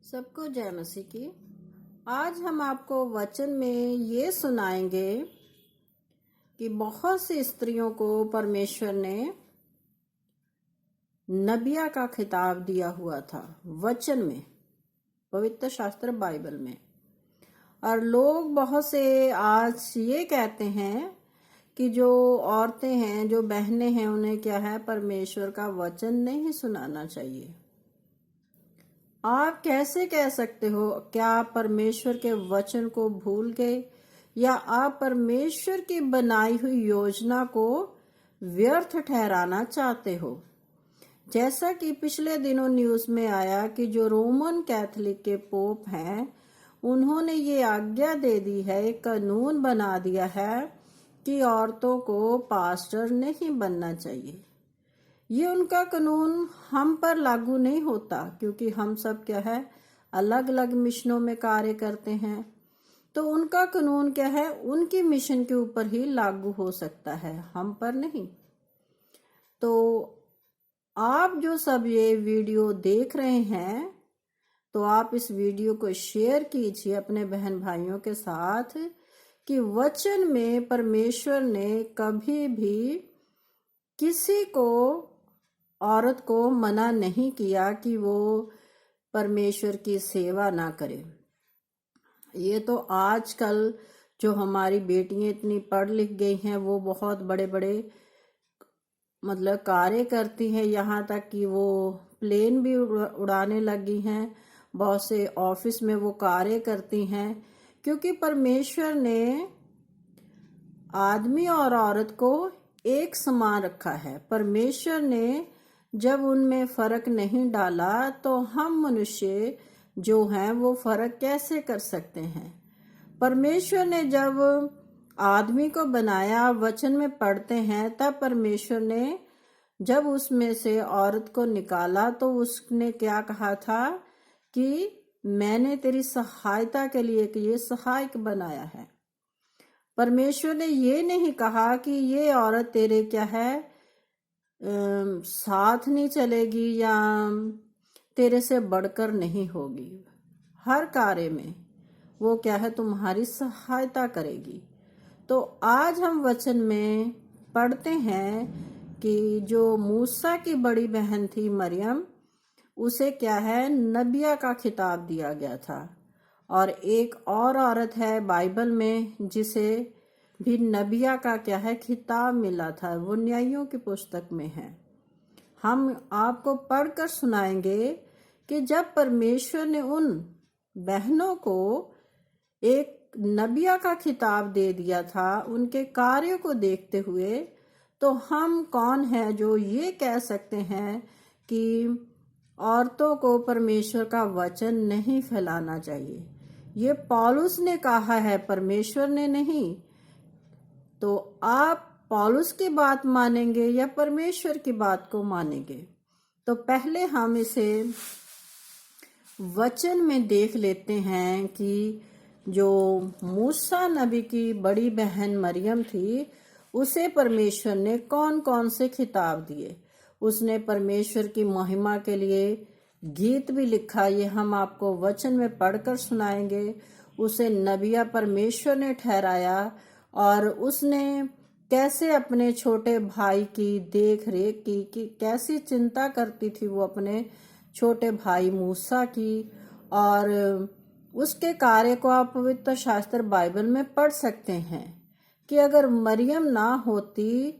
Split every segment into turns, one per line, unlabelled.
सबको जय मसीह की। आज हम आपको वचन में ये सुनाएंगे कि बहुत सी स्त्रियों को परमेश्वर ने नबिया का खिताब दिया हुआ था वचन में, पवित्र शास्त्र बाइबल में। और लोग बहुत से आज ये कहते हैं कि जो औरतें हैं, जो बहनें हैं, उन्हें क्या है, परमेश्वर का वचन नहीं सुनाना चाहिए। आप कैसे कह सकते हो? क्या आप परमेश्वर के वचन को भूल गए, या आप परमेश्वर की बनाई हुई योजना को व्यर्थ ठहराना चाहते हो? जैसा कि पिछले दिनों न्यूज़ में आया कि जो रोमन कैथोलिक के पोप हैं, उन्होंने ये आज्ञा दे दी है, एक कानून बना दिया है कि औरतों को पास्टर नहीं बनना चाहिए। ये उनका कानून हम पर लागू नहीं होता, क्योंकि हम सब क्या है, अलग अलग मिशनों में कार्य करते हैं। तो उनका कानून क्या है, उनकी मिशन के ऊपर ही लागू हो सकता है, हम पर नहीं। तो आप जो सब ये वीडियो देख रहे हैं, तो आप इस वीडियो को शेयर कीजिए अपने बहन भाइयों के साथ कि वचन में परमेश्वर ने कभी भी किसी को, औरत को मना नहीं किया कि वो परमेश्वर की सेवा ना करे। ये तो आजकल जो हमारी बेटियां इतनी पढ़ लिख गई हैं, वो बहुत बड़े बड़े मतलब कार्य करती हैं, यहाँ तक कि वो प्लेन भी उड़ाने लगी हैं। बहुत से ऑफिस में वो कार्य करती हैं, क्योंकि परमेश्वर ने आदमी और औरत को एक समान रखा है। परमेश्वर ने जब उनमें फर्क नहीं डाला, तो हम मनुष्य जो हैं वो फर्क कैसे कर सकते हैं? परमेश्वर ने जब आदमी को बनाया, वचन में पढ़ते हैं, तब परमेश्वर ने जब उसमें से औरत को निकाला, तो उसने क्या कहा था कि मैंने तेरी सहायता के लिए कि ये सहायक बनाया है। परमेश्वर ने ये नहीं कहा कि ये औरत तेरे क्या है, साथ नहीं चलेगी या तेरे से बढ़कर नहीं होगी। हर कार्य में वो क्या है, तुम्हारी सहायता करेगी। तो आज हम वचन में पढ़ते हैं कि जो मूसा की बड़ी बहन थी मरियम, उसे क्या है, नबिया का खिताब दिया गया था। और एक और औरत है बाइबल में जिसे भी नबिया का क्या है, खिताब मिला था। वो न्यायों की पुस्तक में है। हम आपको पढ़कर सुनाएंगे कि जब परमेश्वर ने उन बहनों को एक नबिया का खिताब दे दिया था, उनके कार्य को देखते हुए, तो हम कौन है जो ये कह सकते हैं कि औरतों को परमेश्वर का वचन नहीं फैलाना चाहिए? ये पौलुस ने कहा है, परमेश्वर ने नहीं। तो आप पौलुस की बात मानेंगे या परमेश्वर की बात को मानेंगे? तो पहले हम इसे वचन में देख लेते हैं कि जो मूसा नबी की बड़ी बहन मरियम थी, उसे परमेश्वर ने कौन कौन से खिताब दिए। उसने परमेश्वर की महिमा के लिए गीत भी लिखा, ये हम आपको वचन में पढ़कर सुनाएंगे। उसे नबिया परमेश्वर ने ठहराया, और उसने कैसे अपने छोटे भाई की देख रेख की, कि कैसी चिंता करती थी वो अपने छोटे भाई मूसा की। और उसके कार्य को आप पवित्र शास्त्र बाइबल में पढ़ सकते हैं कि अगर मरियम ना होती,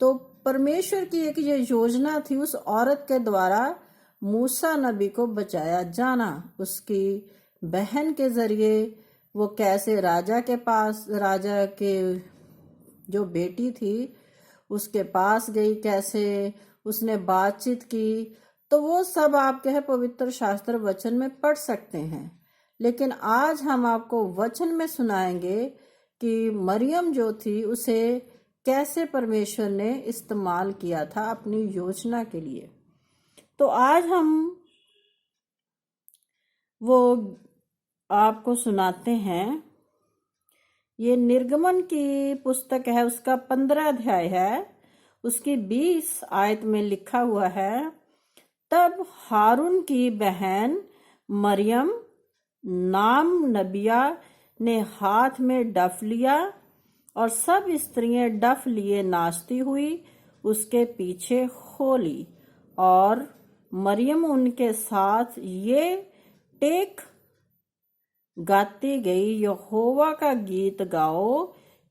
तो परमेश्वर की एक ये योजना थी उस औरत के द्वारा मूसा नबी को बचाया जाना। उसकी बहन के जरिए वो कैसे राजा के पास, राजा के जो बेटी थी उसके पास गई, कैसे उसने बातचीत की। तो वो सब आप क्या है, पवित्र शास्त्र वचन में पढ़ सकते हैं। लेकिन आज हम आपको वचन में सुनाएंगे कि मरियम जो थी, उसे कैसे परमेश्वर ने इस्तेमाल किया था अपनी योजना के लिए। तो आज हम वो आपको सुनाते हैं। ये निर्गमन की पुस्तक है, उसका 15 अध्याय है, उसकी 20 आयत में लिखा हुआ है, तब हारून की बहन मरियम नाम नबिया ने हाथ में डफ लिया और सब स्त्रियां डफ लिए नाचती हुई उसके पीछे हो ली, और मरियम उनके साथ ये टेक गाती गई, यहोवा का गीत गाओ,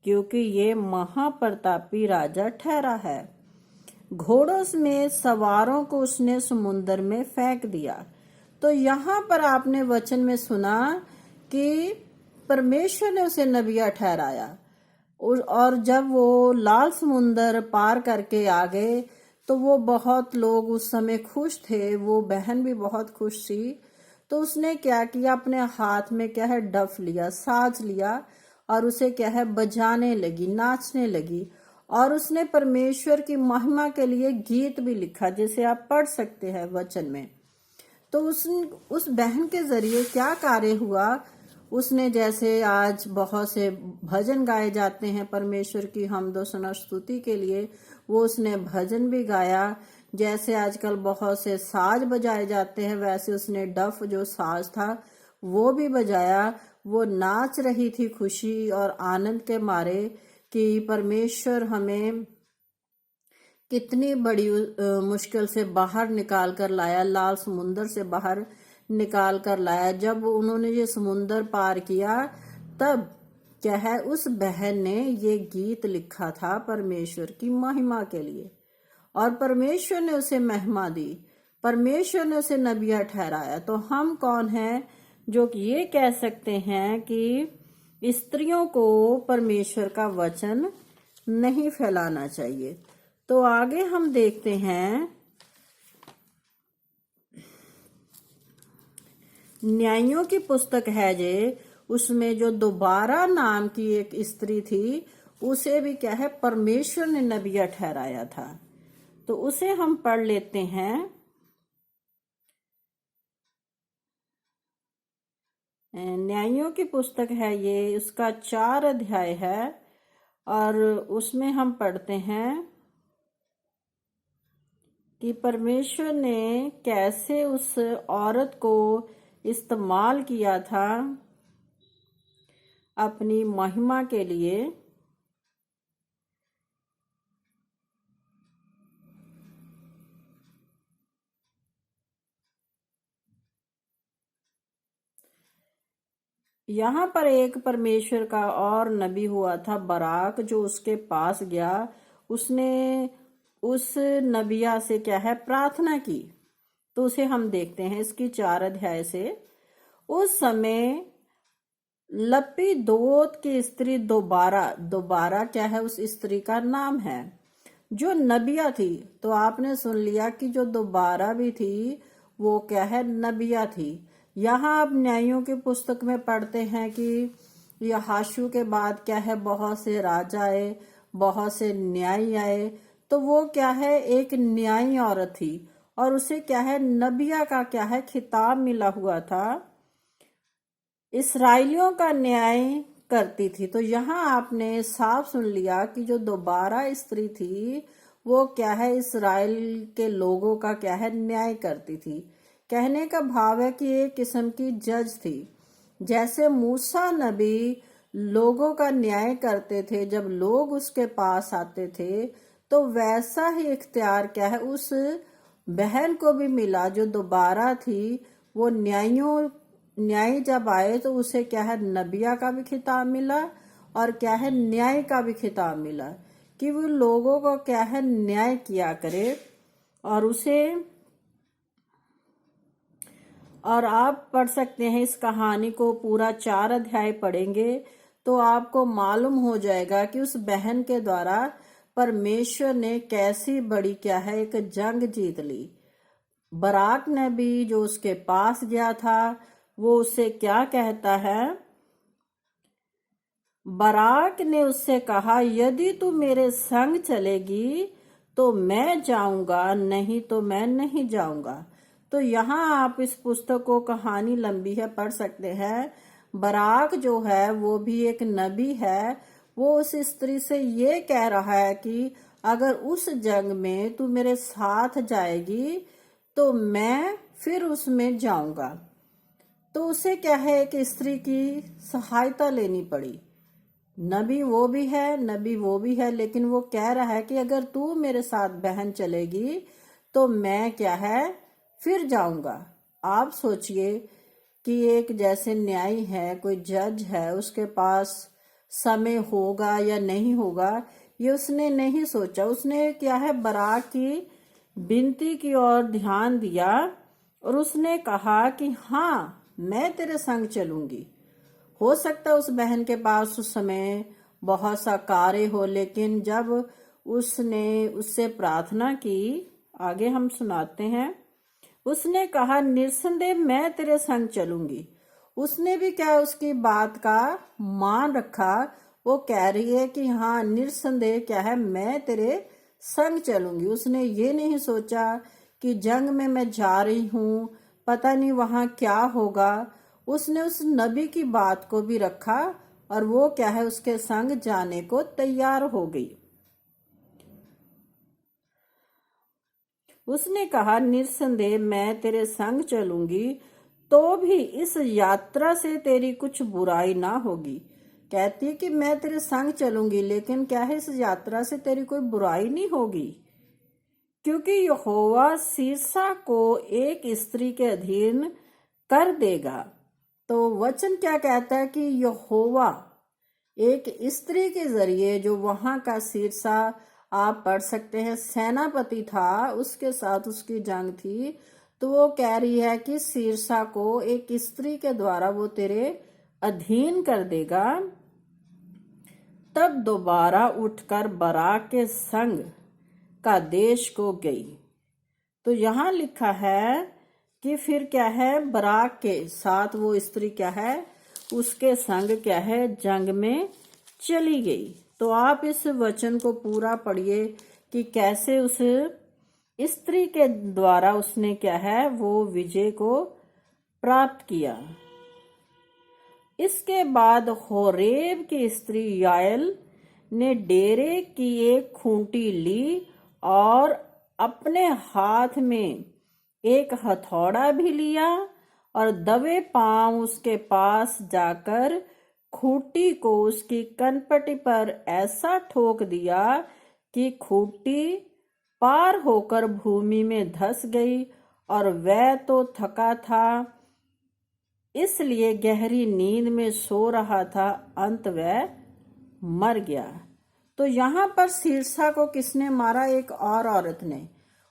क्योंकि ये महाप्रतापी राजा ठहरा है। घोड़ों में सवारों को उसने समुद्र में फेंक दिया। तो यहाँ पर आपने वचन में सुना कि परमेश्वर ने उसे नबिया ठहराया, और जब वो लाल समुंदर पार करके आ गए तो वो बहुत लोग उस समय खुश थे, वो बहन भी बहुत खुश थी। तो उसने क्या किया, अपने हाथ में क्या है डफ लिया, साज लिया, और उसे क्या है बजाने लगी, नाचने लगी, और उसने परमेश्वर की महिमा के लिए गीत भी लिखा, जैसे आप पढ़ सकते हैं वचन में। तो उस बहन के जरिए क्या कार्य हुआ, उसने जैसे आज बहुत से भजन गाए जाते हैं परमेश्वर की हमदो सना स्तुति के लिए, वो उसने भजन भी गाया। जैसे आजकल बहुत से साज बजाए जाते हैं, वैसे उसने डफ जो साज था वो भी बजाया। वो नाच रही थी खुशी और आनंद के मारे कि परमेश्वर हमें कितनी बड़ी मुश्किल से बाहर निकाल कर लाया, लाल समुंदर से बाहर निकाल कर लाया। जब उन्होंने ये समुंदर पार किया तब क्या है उस बहन ने ये गीत लिखा था परमेश्वर की महिमा के लिए, और परमेश्वर ने उसे महिमा दी, परमेश्वर ने उसे नबिया ठहराया। तो हम कौन हैं जो कि ये कह सकते हैं कि स्त्रियों को परमेश्वर का वचन नहीं फैलाना चाहिए। तो आगे हम देखते हैं न्यायों की पुस्तक है जे, उसमें जो दोबारा नाम की एक स्त्री थी उसे भी क्या है परमेश्वर ने नबिया ठहराया था। तो उसे हम पढ़ लेते हैं। न्यायों की पुस्तक है ये, उसका 4 अध्याय है, और उसमें हम पढ़ते हैं कि परमेश्वर ने कैसे उस औरत को इस्तेमाल किया था अपनी महिमा के लिए। यहाँ पर एक परमेश्वर का और नबी हुआ था बराक, जो उसके पास गया, उसने उस नबिया से क्या है प्रार्थना की। तो उसे हम देखते हैं इसकी 4 अध्याय से। उस समय लपीदोत की स्त्री दोबारा क्या है उस स्त्री का नाम है, जो नबिया थी। तो आपने सुन लिया कि जो दोबारा भी थी वो क्या है नबिया थी। यहाँ आप न्यायों की पुस्तक में पढ़ते हैं कि यहोशू के बाद क्या है बहुत से राजा आए, बहुत से न्यायी आए। तो वो क्या है एक न्यायी औरत थी, और उसे क्या है नबिया का क्या है खिताब मिला हुआ था, इसराइलियों का न्याय करती थी। तो यहाँ आपने साफ सुन लिया कि जो दोबारा स्त्री थी वो क्या है इसराइल के लोगों का क्या है न्याय करती थी। कहने का भाव है कि एक किस्म की जज थी। जैसे मूसा नबी लोगों का न्याय करते थे जब लोग उसके पास आते थे, तो वैसा ही इख्तियार क्या है उस बहन को भी मिला जो दोबारा थी। वो न्याय जब आए तो उसे क्या है नबिया का भी खिताब मिला, और क्या है न्याय का भी खिताब मिला कि वो लोगों को क्या है न्याय किया करे। और आप पढ़ सकते हैं इस कहानी को, पूरा 4 अध्याय पढ़ेंगे तो आपको मालूम हो जाएगा कि उस बहन के द्वारा परमेश्वर ने कैसी बड़ी क्या है एक जंग जीत ली। बराक नबी जो उसके पास गया था वो उससे क्या कहता है, बराक ने उससे कहा यदि तू मेरे संग चलेगी तो मैं जाऊंगा, नहीं तो मैं नहीं जाऊंगा। तो यहाँ आप इस पुस्तक को, कहानी लंबी है पढ़ सकते हैं। बराक जो है वो भी एक नबी है। वो उस स्त्री से ये कह रहा है कि अगर उस जंग में तू मेरे साथ जाएगी तो मैं फिर उसमें जाऊंगा। तो उसे क्या है कि स्त्री की सहायता लेनी पड़ी। नबी वो भी है, लेकिन वो कह रहा है कि अगर तू मेरे साथ बहन चलेगी तो मैं क्या है फिर जाऊंगा। आप सोचिए कि एक जैसे न्यायी है, कोई जज है, उसके पास समय होगा या नहीं होगा, ये उसने नहीं सोचा। उसने क्या है बरात की विनती की ओर ध्यान दिया और उसने कहा कि हाँ मैं तेरे संग चलूंगी। हो सकता है उस बहन के पास उस समय बहुत सा कार्य हो, लेकिन जब उसने उससे प्रार्थना की, आगे हम सुनाते हैं, उसने कहा निस्संदेह मैं तेरे संग चलूंगी। उसने भी क्या उसकी बात का मान रखा। वो कह रही है कि हाँ निस्संदेह क्या है मैं तेरे संग चलूंगी। उसने ये नहीं सोचा कि जंग में मैं जा रही हूँ, पता नहीं वहां क्या होगा। उसने उस नबी की बात को भी रखा और वो क्या है उसके संग जाने को तैयार हो गई। उसने कहा निस्संदेह मैं तेरे संग चलूंगी, तो भी इस यात्रा से तेरी कुछ बुराई ना होगी। कहती है कि मैं तेरे संग चलूंगी, लेकिन क्या है इस यात्रा से तेरी कोई बुराई नहीं होगी, क्योंकि यहोवा सीसा को एक स्त्री के अधीन कर देगा। तो वचन क्या कहता है कि यहोवा एक स्त्री के जरिए, जो वहां का सीसा आप पढ़ सकते हैं सेनापति था, उसके साथ उसकी जंग थी, तो वो कह रही है कि सीरसा को एक स्त्री के द्वारा वो तेरे अधीन कर देगा। तब दोबारा उठकर बराक के संग का देश को गई। तो यहाँ लिखा है कि फिर क्या है बराक के साथ वो स्त्री क्या है उसके संग क्या है जंग में चली गई। तो आप इस वचन को पूरा पढ़िए कि कैसे उस स्त्री के द्वारा उसने क्या है वो विजय को प्राप्त किया। इसके बाद होरेब की स्त्री याएल ने डेरे की एक खूंटी ली और अपने हाथ में एक हथौड़ा भी लिया और दबे पांव उसके पास जाकर खूंटी को उसकी कनपटी पर ऐसा ठोक दिया कि खूंटी पार होकर भूमि में धंस गई और वह तो थका था, इसलिए गहरी नींद में सो रहा था, अंत वह मर गया। तो यहाँ पर सीरसा को किसने मारा? एक और औरत ने।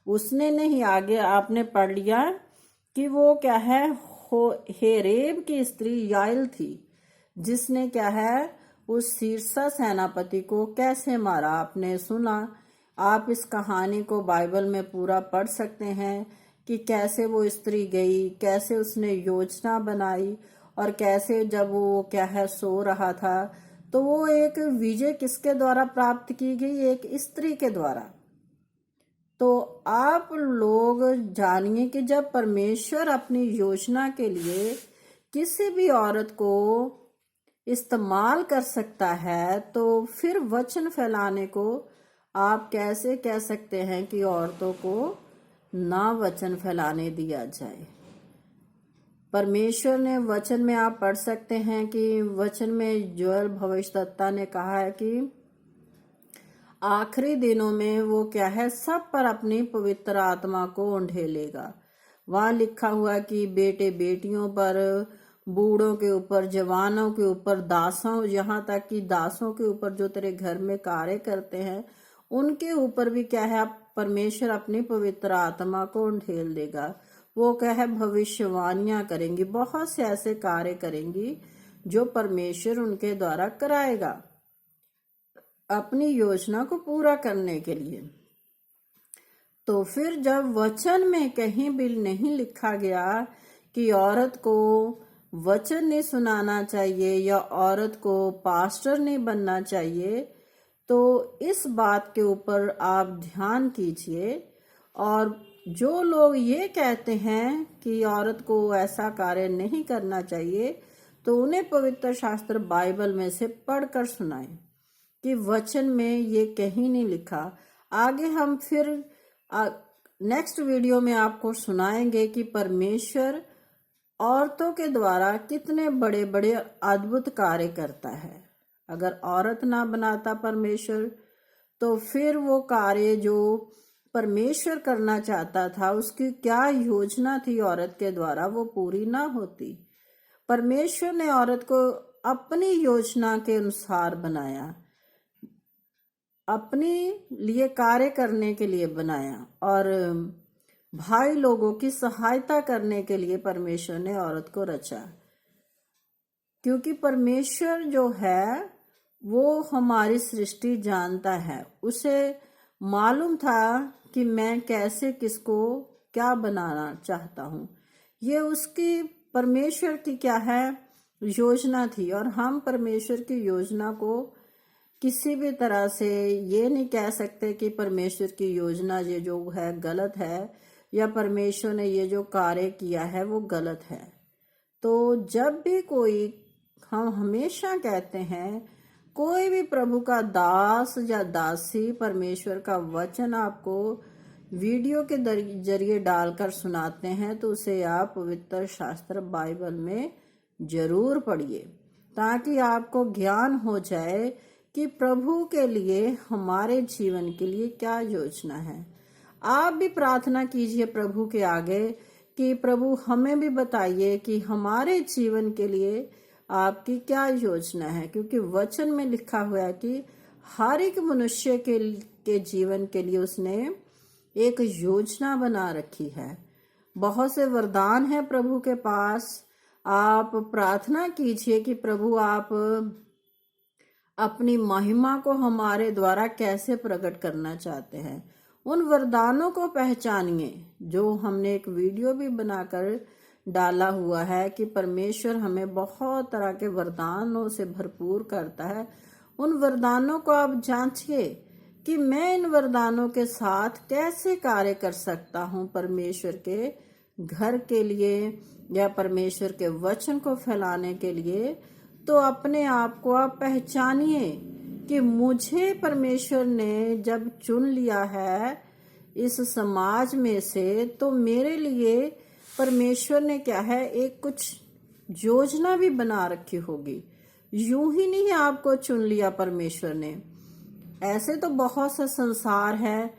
उसने नहीं, आगे आपने पढ़ लिया कि वो क्या है हेरेब की स्त्री याइल थी, जिसने क्या है उस सीरसा सेनापति को कैसे मारा। आपने सुना। आप इस कहानी को बाइबल में पूरा पढ़ सकते हैं कि कैसे वो स्त्री गई, कैसे उसने योजना बनाई और कैसे जब वो क्या है सो रहा था तो वो एक विजय किसके द्वारा प्राप्त की गई? एक स्त्री के द्वारा। तो आप लोग जानिए कि जब परमेश्वर अपनी योजना के लिए किसी भी औरत को इस्तेमाल कर सकता है, तो फिर वचन फैलाने को आप कैसे कह सकते हैं कि औरतों को ना वचन फैलाने दिया जाए? परमेश्वर ने वचन में आप पढ़ सकते हैं कि वचन में जोएल भविष्यद्वक्ता ने कहा है कि आखिरी दिनों में वो क्या है सब पर अपनी पवित्र आत्मा को उंडेलेगा। वहां लिखा हुआ कि बेटे बेटियों पर, बूढ़ों के ऊपर, जवानों के ऊपर, दासों, यहाँ तक कि दासों के ऊपर जो तेरे घर में कार्य करते हैं उनके ऊपर भी क्या है परमेश्वर अपनी पवित्र आत्मा को उंडेल देगा। वो क्या है भविष्यवाणियां करेंगी, बहुत से ऐसे कार्य करेंगी जो परमेश्वर उनके द्वारा कराएगा अपनी योजना को पूरा करने के लिए। तो फिर जब वचन में कहीं भी नहीं लिखा गया कि औरत को वचन नहीं सुनाना चाहिए या औरत को पास्टर नहीं बनना चाहिए, तो इस बात के ऊपर आप ध्यान कीजिए। और जो लोग ये कहते हैं कि औरत को ऐसा कार्य नहीं करना चाहिए, तो उन्हें पवित्र शास्त्र बाइबल में से पढ़कर सुनाएं कि वचन में ये कहीं नहीं लिखा। आगे हम फिर नेक्स्ट वीडियो में आपको सुनाएंगे कि परमेश्वर औरतों के द्वारा कितने बड़े बड़े अद्भुत कार्य करता है। अगर औरत ना बनाता परमेश्वर, तो फिर वो कार्य जो परमेश्वर करना चाहता था, उसकी क्या योजना थी औरत के द्वारा, वो पूरी ना होती। परमेश्वर ने औरत को अपनी योजना के अनुसार बनाया, अपने लिए कार्य करने के लिए बनाया, और भाई लोगों की सहायता करने के लिए परमेश्वर ने औरत को रचा। क्योंकि परमेश्वर जो है वो हमारी सृष्टि जानता है, उसे मालूम था कि मैं कैसे किसको क्या बनाना चाहता हूँ। ये उसकी परमेश्वर की क्या है योजना थी, और हम परमेश्वर की योजना को किसी भी तरह से ये नहीं कह सकते कि परमेश्वर की योजना ये जो है गलत है, या परमेश्वर ने ये जो कार्य किया है वो गलत है। तो जब भी कोई, हम हमेशा कहते हैं, कोई भी प्रभु का दास या दासी परमेश्वर का वचन आपको वीडियो के जरिए डालकर सुनाते हैं, तो उसे आप पवित्र शास्त्र बाइबल में जरूर पढ़िए, ताकि आपको ज्ञान हो जाए कि प्रभु के लिए, हमारे जीवन के लिए क्या योजना है। आप भी प्रार्थना कीजिए प्रभु के आगे कि प्रभु हमें भी बताइए कि हमारे जीवन के लिए आपकी क्या योजना है। क्योंकि वचन में लिखा हुआ है कि हर एक मनुष्य के जीवन के लिए उसने एक योजना बना रखी है। बहुत से वरदान है प्रभु के पास। आप प्रार्थना कीजिए कि प्रभु आप अपनी महिमा को हमारे द्वारा कैसे प्रकट करना चाहते हैं। उन वरदानों को पहचानिए, जो हमने एक वीडियो भी बनाकर डाला हुआ है कि परमेश्वर हमें बहुत तरह के वरदानों से भरपूर करता है। उन वरदानों को आप जांचिए कि मैं इन वरदानों के साथ कैसे कार्य कर सकता हूँ परमेश्वर के घर के लिए, या परमेश्वर के वचन को फैलाने के लिए। तो अपने आप को आप पहचानिए कि मुझे परमेश्वर ने जब चुन लिया है इस समाज में से, तो मेरे लिए परमेश्वर ने क्या है, एक कुछ योजना भी बना रखी होगी। यूं ही नहीं आपको चुन लिया परमेश्वर ने। ऐसे तो बहुत सा संसार है।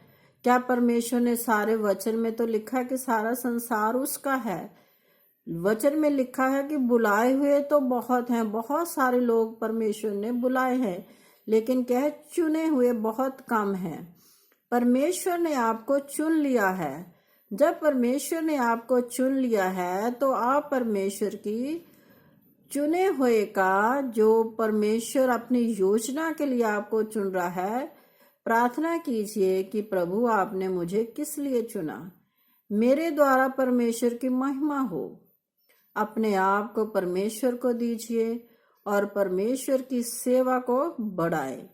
क्या परमेश्वर ने सारे वचन में तो लिखा है कि सारा संसार उसका है। वचन में लिखा है कि बुलाए हुए तो बहुत हैं, बहुत सारे लोग परमेश्वर ने बुलाए हैं, लेकिन क्या है, चुने हुए बहुत कम हैं। परमेश्वर ने आपको चुन लिया है। जब परमेश्वर ने आपको चुन लिया है, तो आप परमेश्वर की चुने हुए का, जो परमेश्वर अपनी योजना के लिए आपको चुन रहा है, प्रार्थना कीजिए कि प्रभु आपने मुझे किस लिए चुना, मेरे द्वारा परमेश्वर की महिमा हो। अपने आप को परमेश्वर को दीजिए और परमेश्वर की सेवा को बढ़ाए।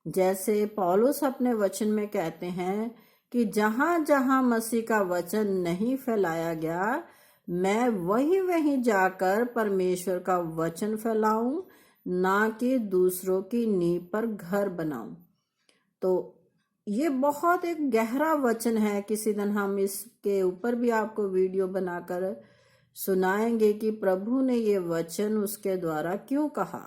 जैसे पौलुस अपने वचन में कहते हैं कि जहां जहां मसीह का वचन नहीं फैलाया गया, मैं वहीं वहीं जाकर परमेश्वर का वचन फैलाऊं, ना कि दूसरों की नींव पर घर बनाऊं। तो ये बहुत एक गहरा वचन है। किसी दिन हम इसके ऊपर भी आपको वीडियो बनाकर सुनाएंगे कि प्रभु ने ये वचन उसके द्वारा क्यों कहा।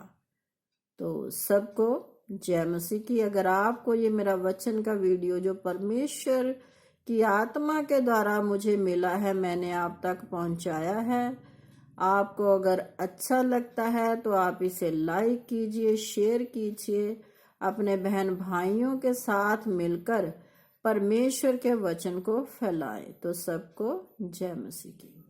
तो सबको जय मसीह की। अगर आपको ये मेरा वचन का वीडियो जो परमेश्वर की आत्मा के द्वारा मुझे मिला है, मैंने आप तक पहुंचाया है, आपको अगर अच्छा लगता है तो आप इसे लाइक कीजिए, शेयर कीजिए, अपने बहन भाइयों के साथ मिलकर परमेश्वर के वचन को फैलाएं। तो सबको जय मसीह की।